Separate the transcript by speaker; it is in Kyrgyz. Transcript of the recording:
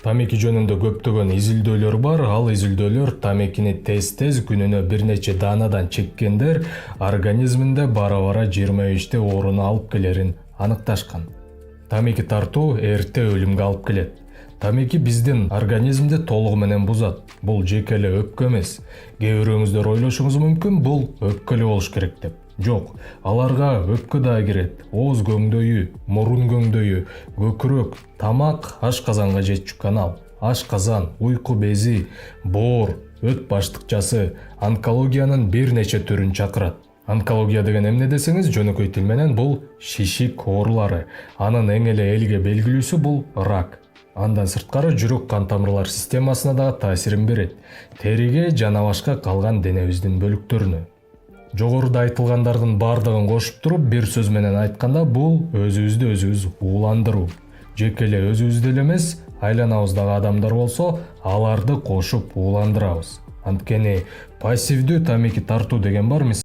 Speaker 1: Тамеки жөнүндө көптөгөн изилдөөлөр бар. Ал изилдөөлөр тамекини тез күнүнө бир нече даанадан чеккендер организминде бара-бара 25 ооруну алып келерин аныкташкан. Тамеки тартуу эрте өлүмгө алып келет. Тамеки биздин организмди толугу менен бузат. Бул жеке эле өпкө эмес. Кээ бирөөңүздөр ойлошуңуз мүмкүн, бул өпкө эле болуш керек деп. Жок, аларга өпкө да кирет, ооз көңдөйү, мурун көңдөйү, көкүрөк, тамак, ашказанга жетчү канал, ашказан, уйку бези, боор, өт баштыкчасы онкологиянын бир нече түрүн чакырат. Онкология деген эмне десеңиз, жөнөкөй тил менен бул шишик оорулары. Анын эң эле элге белгилүүсү бул рак. Андан сырткары жүрөк кан тамырлар системасына дагы таасирин берет. Териге жана башка калган денебиздин бөлүктөрүнө. Жогоруда айтылгандардын бардыгын кошуп туруп, бир сөз менен айтканда, бул өзүбүздү өзүбүз ууландыруу. Жеке эле өзүбүздү эле эмес, айланабыздагы адамдар болсо, аларды кошуп ууландырабыз. Анткени пассивдүү тамеки тартуу деген бар.